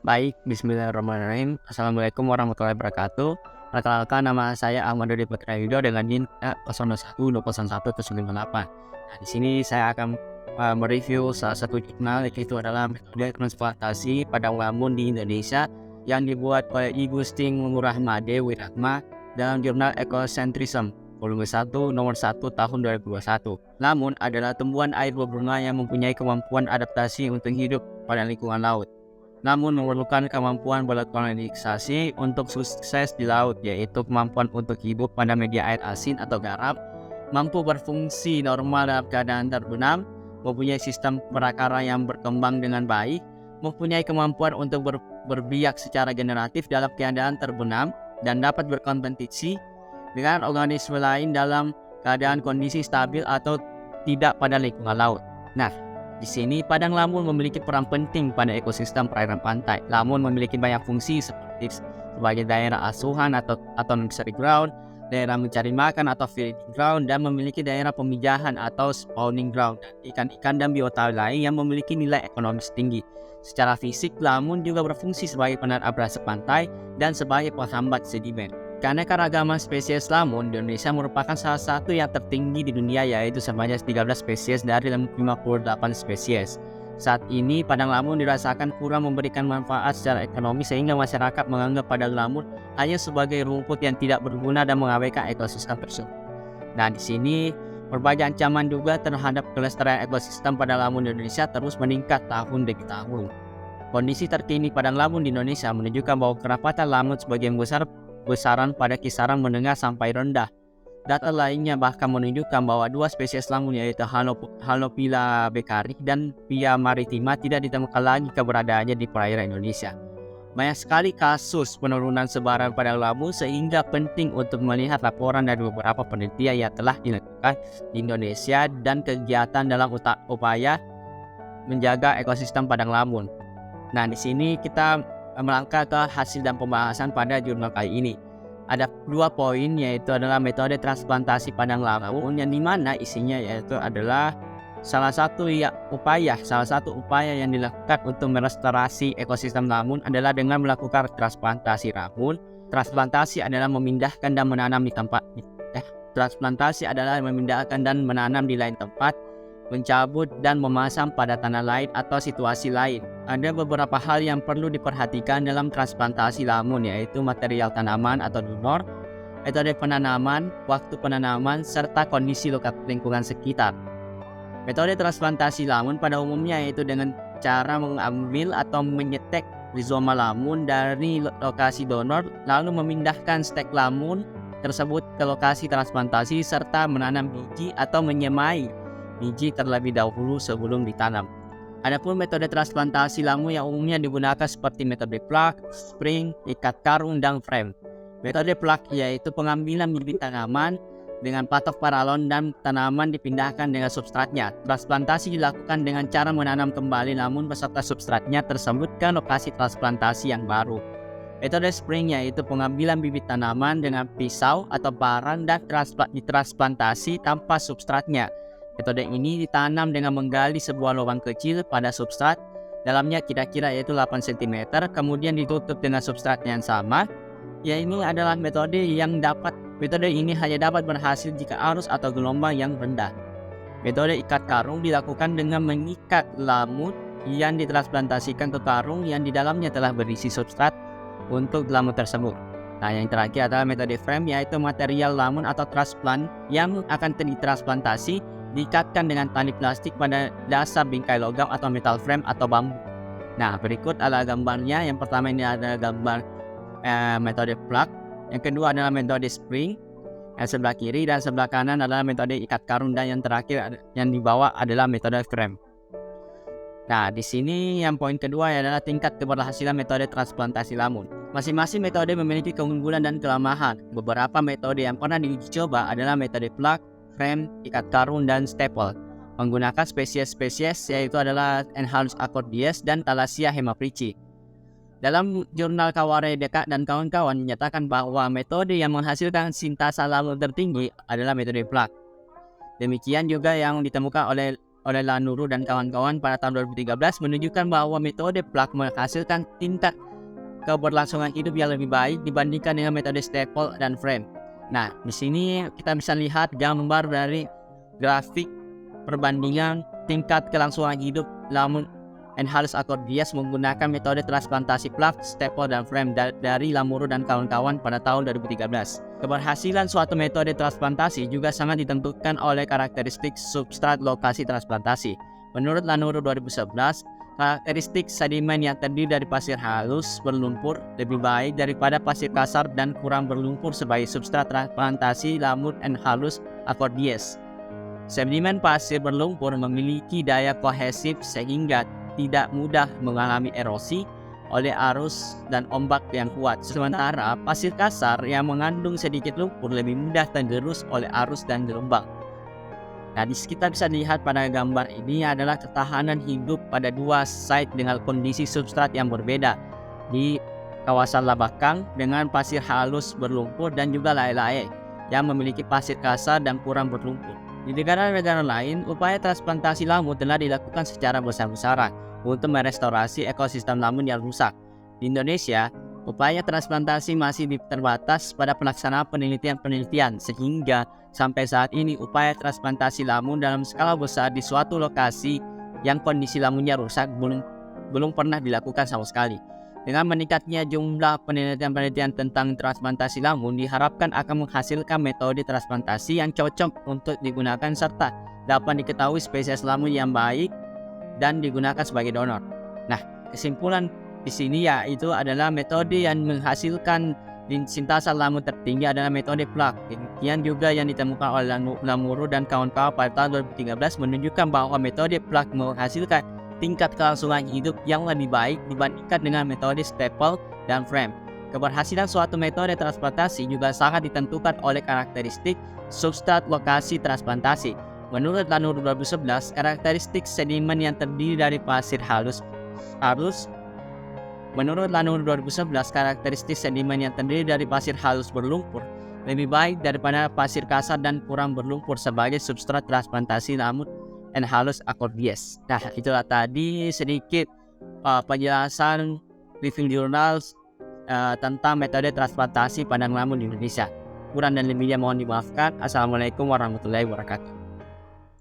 Baik, bismillahirrahmanirrahim. Assalamualaikum warahmatullahi wabarakatuh. Perkenalkan, nama saya Ahmad Dodi Putra Yudo dengan NIM 01201178. Nah, di sini saya akan mereview salah satu jurnal, yaitu adalah metode transplantasi padang lamun di Indonesia yang dibuat oleh I Gusting Ngurahmade Wiratma dalam jurnal Ecocentrism volume 1 nomor 1 tahun 2021. Lamun adalah tumbuhan air berbunga yang mempunyai kemampuan adaptasi untuk hidup pada lingkungan laut, namun memerlukan kemampuan berkolonisasi untuk sukses di laut, yaitu kemampuan untuk hidup pada media air asin atau garam, mampu berfungsi normal dalam keadaan terbenam, mempunyai sistem perakara yang berkembang dengan baik, mempunyai kemampuan untuk berbiak secara generatif dalam keadaan terbenam, dan dapat berkompetisi dengan organisme lain dalam keadaan kondisi stabil atau tidak pada lingkungan laut. Nah, di sini padang lamun memiliki peran penting pada ekosistem perairan pantai. Lamun memiliki banyak fungsi seperti sebagai daerah asuhan atau nursery ground, daerah mencari makan atau feeding ground, dan memiliki daerah pemijahan atau spawning ground dan ikan-ikan dan biota lain yang memiliki nilai ekonomis tinggi. Secara fisik, lamun juga berfungsi sebagai penahan abrasi pantai dan sebagai penghambat sedimen. Keanekaragaman spesies lamun di Indonesia merupakan salah satu yang tertinggi di dunia, yaitu sebanyak 13 spesies dari 58 spesies. Saat ini padang lamun dirasakan kurang memberikan manfaat secara ekonomi, sehingga masyarakat menganggap padang lamun hanya sebagai rumput yang tidak berguna dan mengabaikan ekosistem tersebut. Nah, di sini berbagai ancaman juga terhadap kelestarian ekosistem padang lamun di Indonesia terus meningkat tahun demi tahun. Kondisi terkini padang lamun di Indonesia menunjukkan bahwa kerapatan lamun sebagian besaran pada kisaran menengah sampai rendah. Data lainnya bahkan menunjukkan bahwa dua spesies lamun, yaitu Halophila beccarii dan Pia maritima, tidak ditemukan lagi keberadaannya di perairan Indonesia. Banyak sekali kasus penurunan sebaran padang lamun, sehingga penting untuk melihat laporan dari beberapa penelitian yang telah dilakukan di Indonesia dan kegiatan dalam upaya menjaga ekosistem padang lamun. Nah, di sini kita melangkah ke hasil dan pembahasan pada jurnal kali ini. Ada dua poin, yaitu adalah metode transplantasi padang lamun, yang dimana isinya yaitu adalah salah satu upaya yang dilakukan untuk merestorasi ekosistem lamun adalah dengan melakukan transplantasi lamun. Transplantasi adalah memindahkan dan menanam di lain tempat, mencabut dan memasang pada tanah lain atau situasi lain. Ada beberapa hal yang perlu diperhatikan dalam transplantasi lamun, yaitu material tanaman atau donor, metode penanaman, waktu penanaman, serta kondisi lingkungan sekitar. Metode transplantasi lamun pada umumnya yaitu dengan cara mengambil atau menyetek rizoma lamun dari lokasi donor, lalu memindahkan stek lamun tersebut ke lokasi transplantasi serta menanam biji atau menyemai biji terlebih dahulu sebelum ditanam. Adapun metode transplantasi lamun yang umumnya digunakan seperti metode plug, spring, ikat karung, dan frame. Metode plug yaitu pengambilan bibit tanaman dengan patok paralon dan tanaman dipindahkan dengan substratnya. Transplantasi dilakukan dengan cara menanam kembali lamun beserta substratnya tersebut ke lokasi transplantasi yang baru. Metode spring yaitu pengambilan bibit tanaman dengan pisau atau parang dan ditransplantasi tanpa substratnya. Metode ini ditanam dengan menggali sebuah lubang kecil pada substrat, dalamnya kira-kira yaitu 8 cm, kemudian ditutup dengan substrat yang sama. Ini adalah metode ini hanya dapat berhasil jika arus atau gelombang yang rendah. Metode ikat karung dilakukan dengan mengikat lamun yang ditransplantasikan ke karung yang di dalamnya telah berisi substrat untuk lamun tersebut. Nah, yang terakhir adalah metode frame, yaitu material lamun atau transplant yang akan ditransplantasi diikatkan dengan tali plastik pada dasar bingkai logam atau metal frame atau bambu. Nah, berikut adalah gambarnya. Yang pertama ini adalah gambar metode plug, yang kedua adalah metode spring, yang sebelah kiri, dan sebelah kanan adalah metode ikat karung, dan yang terakhir yang di bawah adalah metode frame. Nah, di sini yang poin kedua adalah tingkat keberhasilan metode transplantasi lamun. Masing-masing metode memiliki keunggulan dan kelemahan. Beberapa metode yang pernah diuji coba adalah metode plug, frame, ikat karung, dan staple, menggunakan spesies yaitu adalah Enhalus accordius dan Thalassia hemaprici. Dalam jurnal Kaware Deka dan kawan-kawan menyatakan bahwa metode yang menghasilkan sintasa lamun tertinggi adalah metode plug. Demikian juga yang ditemukan oleh oleh Lanuru dan kawan-kawan pada tahun 2013 menunjukkan bahwa metode plak menghasilkan tingkat keberlangsungan hidup yang lebih baik dibandingkan dengan metode staple dan frame. Nah, di sini kita bisa lihat gambar dari grafik perbandingan tingkat kelangsungan hidup lamun Enhanced Accordias menggunakan metode transplantasi plak, staple, dan frame dari Lamuru dan kawan-kawan pada tahun 2013. Keberhasilan suatu metode transplantasi juga sangat ditentukan oleh karakteristik substrat lokasi transplantasi. Menurut Lanuru 2011, karakteristik sedimen yang terdiri dari pasir halus berlumpur lebih baik daripada pasir kasar dan kurang berlumpur sebagai substrat transplantasi Lamur Enhanced Accordias. Sedimen pasir berlumpur memiliki daya kohesif sehingga tidak mudah mengalami erosi oleh arus dan ombak yang kuat. Sementara pasir kasar yang mengandung sedikit lumpur lebih mudah tergerus oleh arus dan gelombang. Nah, kita bisa lihat pada gambar ini adalah ketahanan hidup pada dua site dengan kondisi substrat yang berbeda. Di kawasan Labakang dengan pasir halus berlumpur dan juga lae-lae yang memiliki pasir kasar dan kurang berlumpur. Di negara-negara lain, upaya transplantasi lamun telah dilakukan secara besar-besaran untuk merestorasi ekosistem lamun yang rusak. Di Indonesia, upaya transplantasi masih terbatas pada pelaksanaan penelitian-penelitian, sehingga sampai saat ini upaya transplantasi lamun dalam skala besar di suatu lokasi yang kondisi lamunnya rusak belum pernah dilakukan sama sekali. Dengan meningkatnya jumlah penelitian-penelitian tentang transplantasi lamun diharapkan akan menghasilkan metode transplantasi yang cocok untuk digunakan serta dapat diketahui spesies lamun yang baik dan digunakan sebagai donor. Nah, kesimpulan di sini yaitu adalah metode yang menghasilkan sintasan lamun tertinggi adalah metode plak. Demikian juga yang ditemukan oleh Lamuru dan kawan-kawan pada tahun 2013 menunjukkan bahwa metode plak menghasilkan tingkat kelangsungan hidup yang lebih baik dibandingkan dengan metode staple dan frame. Keberhasilan suatu metode transplantasi juga sangat ditentukan oleh karakteristik substrat lokasi transplantasi. Menurut Lanuru 2011, karakteristik sedimen yang terdiri dari pasir halus berlumpur lebih baik daripada pasir kasar dan kurang berlumpur sebagai substrat transplantasi lamun Enhanced Accordias. Nah, itulah tadi sedikit penjelasan review jurnal tentang metode transplantasi padang lamun di Indonesia. Kurang dan lebihnya mohon dimaafkan. Assalamualaikum warahmatullahi wabarakatuh.